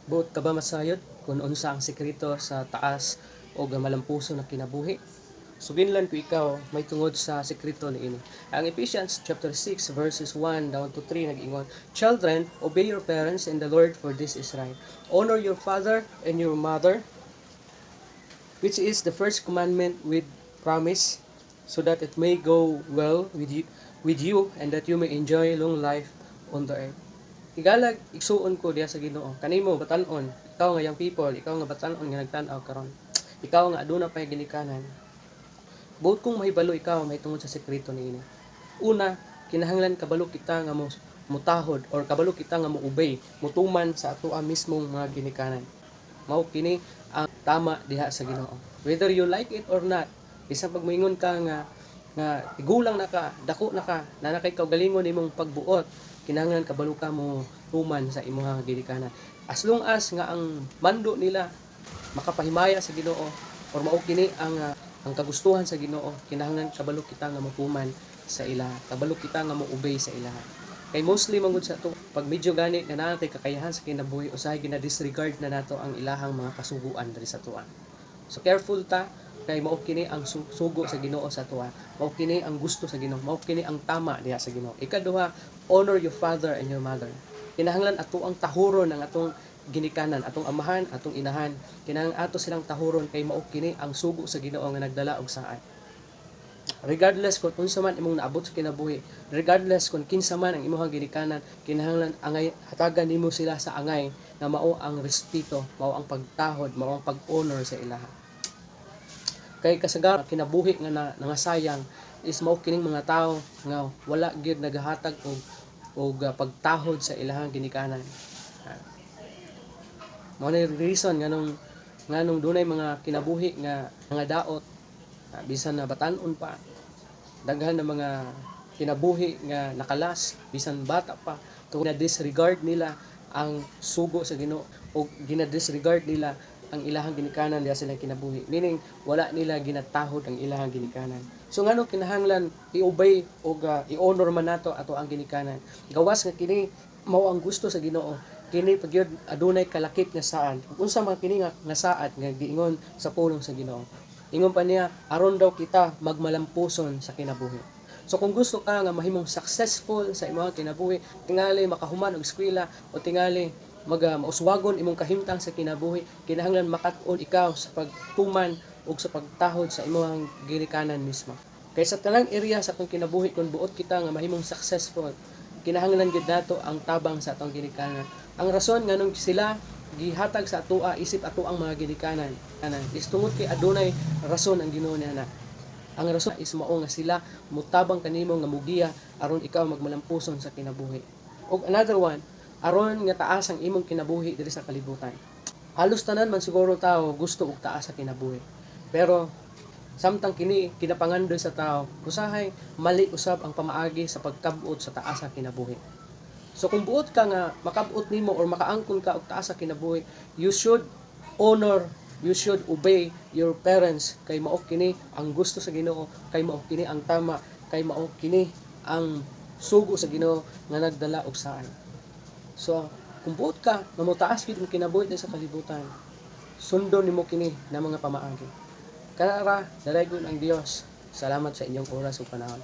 Buot ka ba masayod kung unsa ang sekreto sa taas o malampuso na kinabuhi? Suginlan ko ikaw may tungod sa sekreto niini. Ang Ephesians chapter 6 verses 1 down to 3 nag-ingon, "Children, obey your parents in the Lord, for this is right. Honor your father and your mother, which is the first commandment with promise, so that it may go well with you and that you may enjoy long life on the earth." Igalag igsuon ko diya sa Ginoo. Kanimo batan-on, ikaw nga young people, ikaw nga batan-on nga nagtan-aw karon. Ikaw nga aduna pay ginikanan. Buot kong mahibalo ikaw may tungod sa sekreto niini. Una, kinahanglan kabalo kita nga mutahod or kabalo kita nga moobey, mutuman sa atoa mismong mga ginikanan. Mao kini ang tama diha sa Ginoo. Whether you like it or not, bisan pag moingon ka nga igulang na ka, dako na ka, na kay kaugalingon imong pagbuot, kinahanglan kabalo ka mo tuman sa imong ginikanan. As long as nga ang mando nila makapahimaya sa Ginoo or mao kini ang kagustuhan sa Ginoo, kinahanglan kabalo kita nga motuman sa ilaha, kabalo kita nga mo-obey sa ilaha. Kay mostly mangud sa to, pag medyo gani nga natay kakayahan sa kinabuhi, usahay gina-disregard na nato ang ilahang mga kasuguan diri sa tuwa. So careful ta, kay mao kini ang sugo sa Ginoo sa tuwa. Mao kini ang gusto sa Ginoo, mao kini ang tama diha sa Ginoo. Ikaduha, honor your father and your mother. Kinahanglan ato ang tahuron ang atong ginikanan, atong amahan, atong inahan. Kinahanglan ato silang tahuron kay mao kini ang sugo sa Ginoo nga nagdala og saad. Regardless kung unsa man imong naabot sa kinabuhi, regardless kung kinsa man ang imong ginikanan, kinahanglan angay hatagan nimo sila sa angay na mao ang respeto, mao ang pagtahod, mao ang pag-honor sa ilaha. Kay kasagaran kinabuhi nga nangasayang is mao kining mga tawo nga wala gyud nagahatag og pagtahod sa ilahang ginikanan. Mao na reason nganong dunay mga kinabuhi nga daot, bisan na batan-on pa, daghan na mga kinabuhi nga nakalas bisan bata pa, kung na-disregard nila ang sugo sa Ginoo o gina-disregard nila ang ilahang ginikanan diha silang kinabuhi, meaning wala nila ginatahod ang ilahang ginikanan. So ngano kinahanglan i-obey o i-honor man nato ato ang ginikanan, gawas nga kini mao ang gusto sa Ginoo, kini pagyud adunay kalakip nga saad. Unsa man kini nga saad nga giingon sa pulong sa Ginoo, ingon pa niya, aron daw kita magmalampuson sa kinabuhi. So kung gusto ka nga mahimong successful sa imong kinabuhi, tingali makahuman og eskwela o tingali mauswagon imong kahimtang sa kinabuhi, kinahanglan makat-on ikaw sa pagtuman ug sa pagtahod sa imong ginikanan mismo. Kay sa tanang area sa atong kinabuhi, kung buot kita nga mahimong successful, kinahanglan gid nato ang tabang sa atong ginikanan. Ang rason nganong sila gihatag sa atoa isip ato ang mga ginikanan is tungod kay adunay rason ang Ginoo niya. Ang rason is mao nga sila mutabang kanimo nga mugiya aron ikaw magmalampuson sa kinabuhi. Og another one, aron nga taas ang imong kinabuhi diri sa kalibutan. Halos tanan man siguro tao gusto og taas sa kinabuhi, pero samtang kini kinapangandoy sa tao, usahay mali usab ang pamaagi sa pagkabot sa taas sa kinabuhi. So kung buot ka nga makabot nimo or makaangkon ka og taas sa kinabuhi, you should honor, you should obey your parents, kay mao kini ang gusto sa Ginoo, kay mao kini ang tama, kay mao kini ang sugo sa Ginoo nga nagdala og saad. So kung buot ka nga motaas gid ang kinabuhi sa kalibutan, sundon nimo kini na mga pamaagi. Kanara dalaygon ang Dios. Salamat sa inyong oras ug panahon.